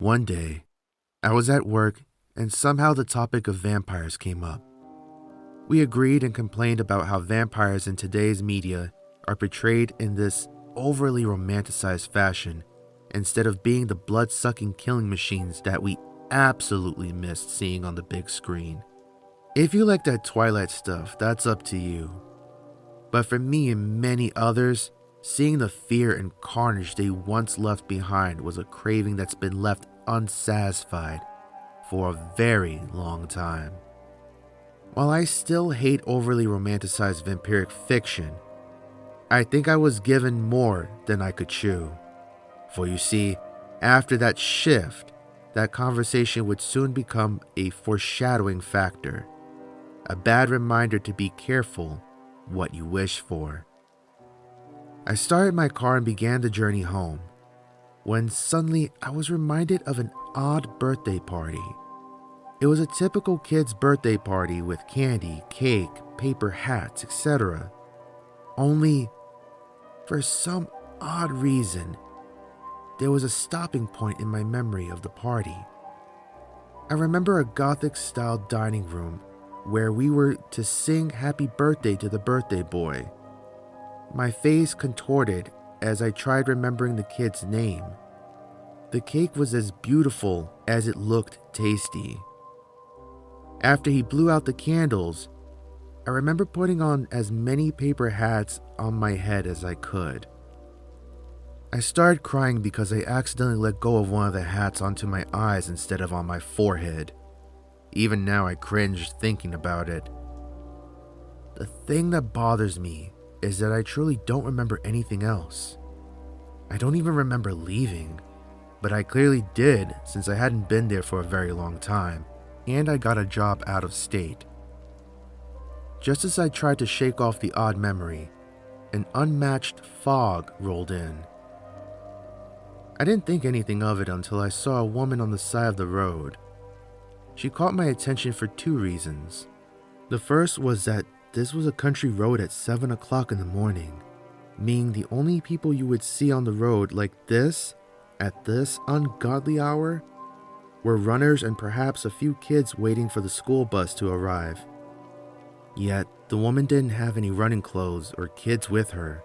One day, I was at work and somehow the topic of vampires came up. We agreed and complained about how vampires in today's media are portrayed in this overly romanticized fashion instead of being the blood-sucking killing machines that we absolutely missed seeing on the big screen. If you like that Twilight stuff, that's up to you. But for me and many others, seeing the fear and carnage they once left behind was a craving that's been left unsatisfied for a very long time. While I still hate overly romanticized vampiric fiction, I think I was given more than I could chew. For you see, after that shift, that conversation would soon become a foreshadowing factor, a bad reminder to be careful what you wish for. I started my car and began the journey home, when suddenly I was reminded of an odd birthday party. It was a typical kid's birthday party with candy, cake, paper hats, etc. Only, for some odd reason, there was a stopping point in my memory of the party. I remember a Gothic-style dining room where we were to sing happy birthday to the birthday boy. My face contorted as I tried remembering the kid's name. The cake was as beautiful as it looked tasty. After he blew out the candles, I remember putting on as many paper hats on my head as I could. I started crying because I accidentally let go of one of the hats onto my eyes instead of on my forehead. Even now I cringe thinking about it. The thing that bothers me is that I truly don't remember anything else. I don't even remember leaving, but I clearly did since I hadn't been there for a very long time, and I got a job out of state. Just as I tried to shake off the odd memory, an unmatched fog rolled in. I didn't think anything of it until I saw a woman on the side of the road. She caught my attention for two reasons. The first was that this was a country road at 7 o'clock in the morning, meaning the only people you would see on the road like this, at this ungodly hour, were runners and perhaps a few kids waiting for the school bus to arrive. Yet, the woman didn't have any running clothes or kids with her.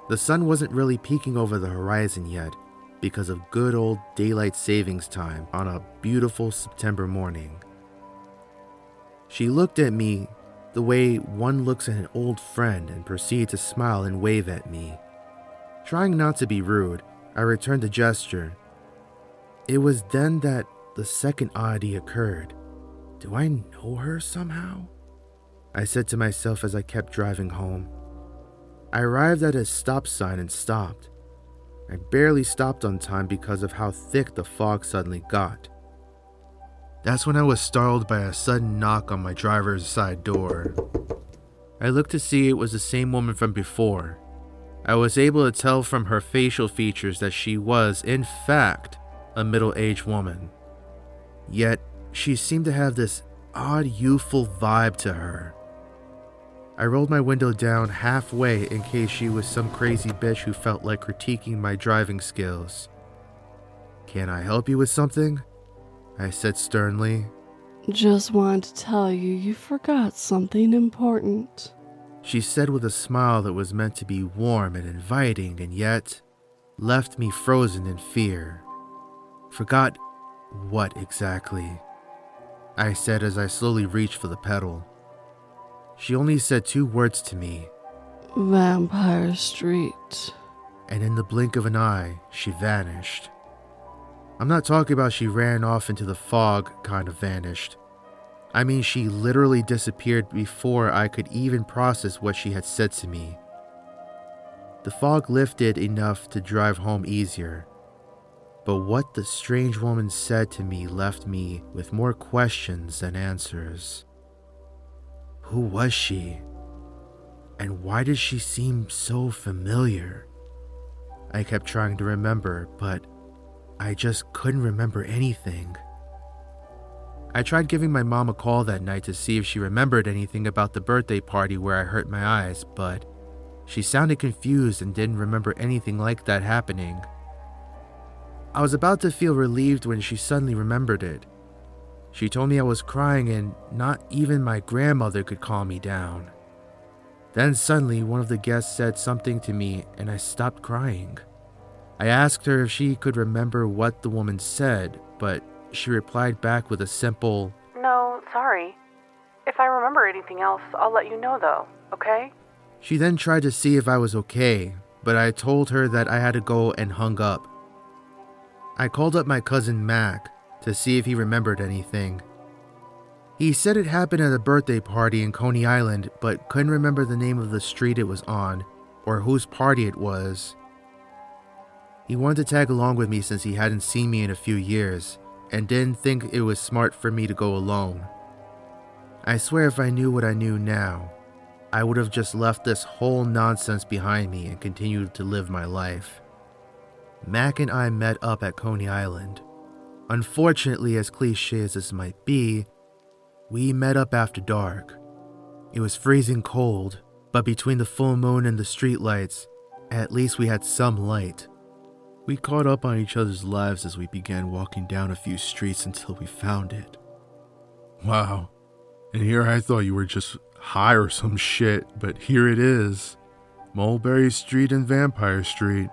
The sun wasn't really peeking over the horizon yet because of good old daylight savings time on a beautiful September morning. She looked at me the way one looks at an old friend and proceeded to smile and wave at me. Trying not to be rude, I returned the gesture. It was then that the second oddity occurred. Do I know her somehow? I said to myself as I kept driving home. I arrived at a stop sign and stopped. I barely stopped on time because of how thick the fog suddenly got. That's when I was startled by a sudden knock on my driver's side door. I looked to see it was the same woman from before. I was able to tell from her facial features that she was, in fact, a middle-aged woman. Yet, she seemed to have this odd youthful vibe to her. I rolled my window down halfway in case she was some crazy bitch who felt like critiquing my driving skills. "Can I help you with something?" I said sternly. Just wanted to tell you you forgot something important. She said with a smile that was meant to be warm and inviting and yet left me frozen in fear. Forgot what exactly? I said as I slowly reached for the pedal. She only said 2 words to me. Vampire Street. And in the blink of an eye, she vanished. I'm not talking about she ran off into the fog kind of vanished. I mean she literally disappeared before I could even process what she had said to me. The fog lifted enough to drive home easier. But what the strange woman said to me left me with more questions than answers. Who was she? And why did she seem so familiar? I kept trying to remember, but I just couldn't remember anything. I tried giving my mom a call that night to see if she remembered anything about the birthday party where I hurt my eyes, but she sounded confused and didn't remember anything like that happening. I was about to feel relieved when she suddenly remembered it. She told me I was crying and not even my grandmother could calm me down. Then suddenly one of the guests said something to me and I stopped crying. I asked her if she could remember what the woman said, but she replied back with a simple, "No, sorry. If I remember anything else, I'll let you know though, okay?" She then tried to see if I was okay, but I told her that I had to go and hung up. I called up my cousin Mac to see if he remembered anything. He said it happened at a birthday party in Coney Island, but couldn't remember the name of the street it was on or whose party it was. He wanted to tag along with me since he hadn't seen me in a few years and didn't think it was smart for me to go alone. I swear if I knew what I knew now, I would have just left this whole nonsense behind me and continued to live my life. Mac and I met up at Coney Island. Unfortunately, as cliche as this might be, we met up after dark. It was freezing cold, but between the full moon and the streetlights, at least we had some light. We caught up on each other's lives as we began walking down a few streets until we found it. Wow. And here I thought you were just high or some shit, but here it is. Mulberry Street and Vampire Street,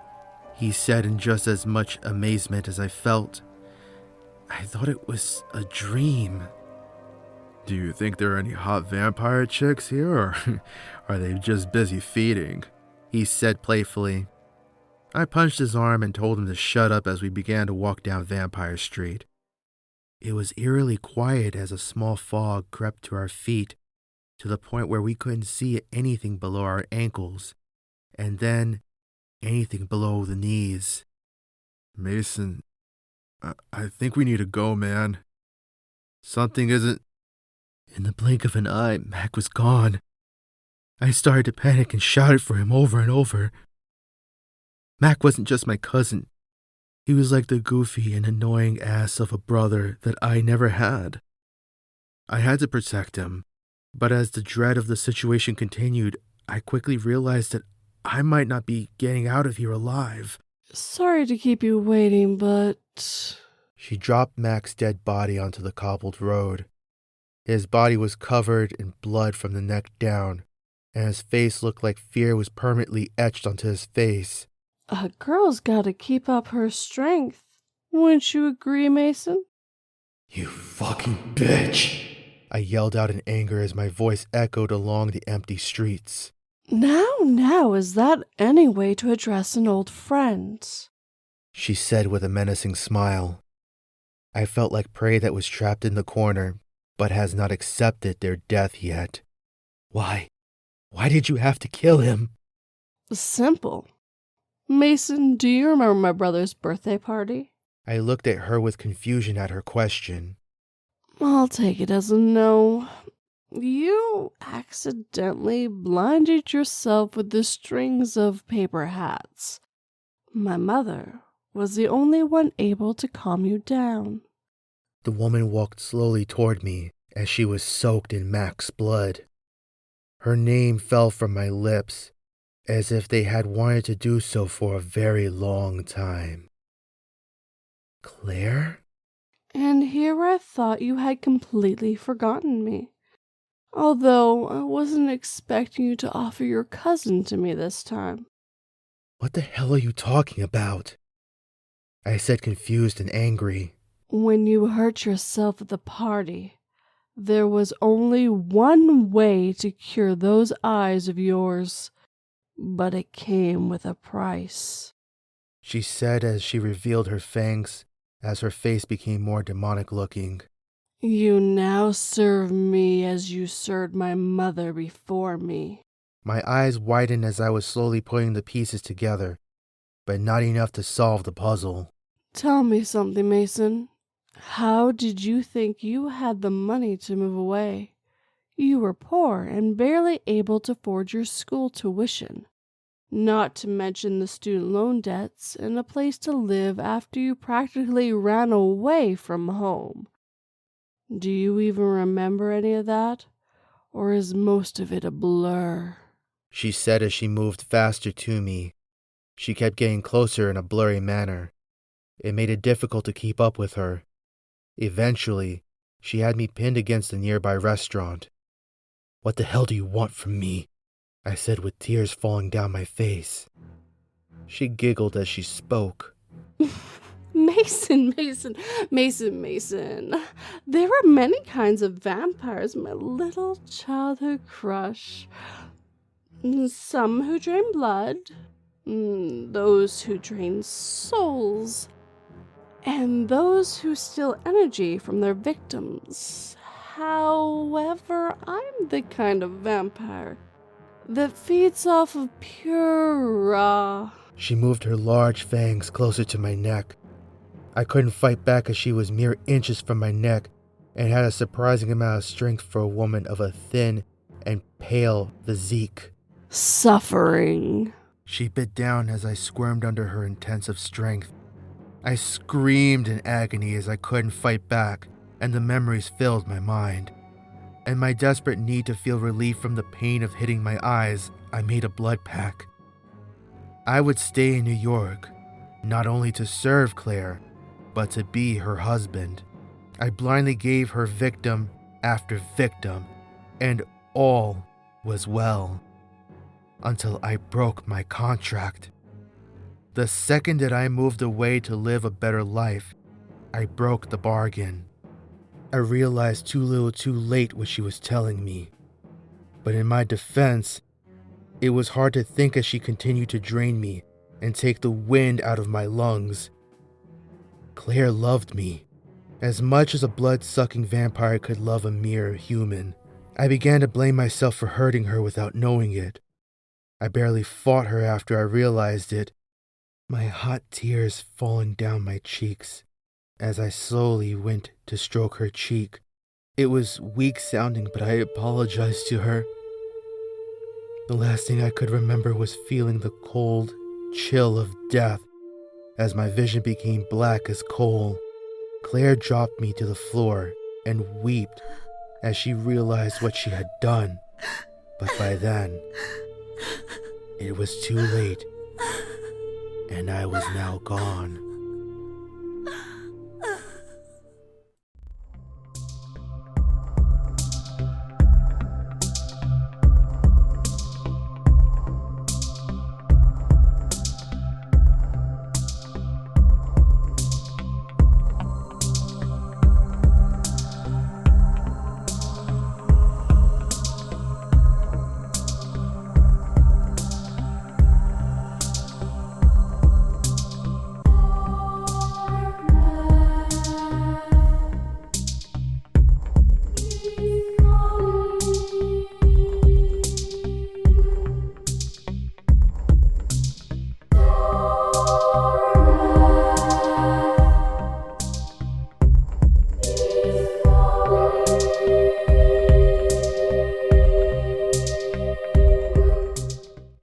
he said in just as much amazement as I felt. I thought it was a dream. Do you think there are any hot vampire chicks here, or are they just busy feeding? He said playfully. I punched his arm and told him to shut up as we began to walk down Vampire Street. It was eerily quiet as a small fog crept to our feet, to the point where we couldn't see anything below our ankles, and then anything below the knees. Mason, I think we need to go, man. Something isn't... In the blink of an eye, Mac was gone. I started to panic and shouted for him over and over. Mac wasn't just my cousin. He was like the goofy and annoying ass of a brother that I never had. I had to protect him, but as the dread of the situation continued, I quickly realized that I might not be getting out of here alive. Sorry to keep you waiting, but... She dropped Mac's dead body onto the cobbled road. His body was covered in blood from the neck down, and his face looked like fear was permanently etched onto his face. A girl's gotta keep up her strength. Wouldn't you agree, Mason? You fucking bitch! I yelled out in anger as my voice echoed along the empty streets. Now, is that any way to address an old friend? She said with a menacing smile. I felt like prey that was trapped in the corner, but has not accepted their death yet. Why? Why did you have to kill him? Simple. Mason, do you remember my brother's birthday party? I looked at her with confusion at her question. I'll take it as a no. You accidentally blinded yourself with the strings of paper hats. My mother was the only one able to calm you down. The woman walked slowly toward me as she was soaked in Mac's blood. Her name fell from my lips, as if they had wanted to do so for a very long time. Claire? And here I thought you had completely forgotten me. Although I wasn't expecting you to offer your cousin to me this time. What the hell are you talking about? I said, confused and angry. When you hurt yourself at the party, there was only one way to cure those eyes of yours, but it came with a price. She said as she revealed her fangs, as her face became more demonic looking. You now serve me as you served my mother before me. My eyes widened as I was slowly putting the pieces together, but not enough to solve the puzzle. Tell me something, Mason. How did you think you had the money to move away? You were poor and barely able to afford your school tuition, not to mention the student loan debts and a place to live after you practically ran away from home. Do you even remember any of that? Or is most of it a blur? She said as she moved faster to me. She kept getting closer in a blurry manner. It made it difficult to keep up with her. Eventually, she had me pinned against a nearby restaurant. "What the hell do you want from me?" I said with tears falling down my face. She giggled as she spoke. Mason. There are many kinds of vampires, my little childhood crush. Some who drain blood, those who drain souls, and those who steal energy from their victims. However, I'm the kind of vampire that feeds off of pure raw. She moved her large fangs closer to my neck. I couldn't fight back as she was mere inches from my neck and had a surprising amount of strength for a woman of a thin and pale physique. Suffering. She bit down as I squirmed under her intensive strength. I screamed in agony as I couldn't fight back, and the memories filled my mind. In my desperate need to feel relief from the pain of hitting my eyes, I made a blood pact. I would stay in New York, not only to serve Claire, but to be her husband. I blindly gave her victim after victim, and all was well. Until I broke my contract. The second that I moved away to live a better life, I broke the bargain. I realized too little too late what she was telling me. But in my defense, it was hard to think as she continued to drain me and take the wind out of my lungs. Claire loved me, as much as a blood-sucking vampire could love a mere human. I began to blame myself for hurting her without knowing it. I barely fought her after I realized it, my hot tears falling down my cheeks as I slowly went to stroke her cheek. It was weak sounding, but I apologized to her. The last thing I could remember was feeling the cold chill of death as my vision became black as coal. Claire dropped me to the floor and wept as she realized what she had done. But by then, it was too late, and I was now gone.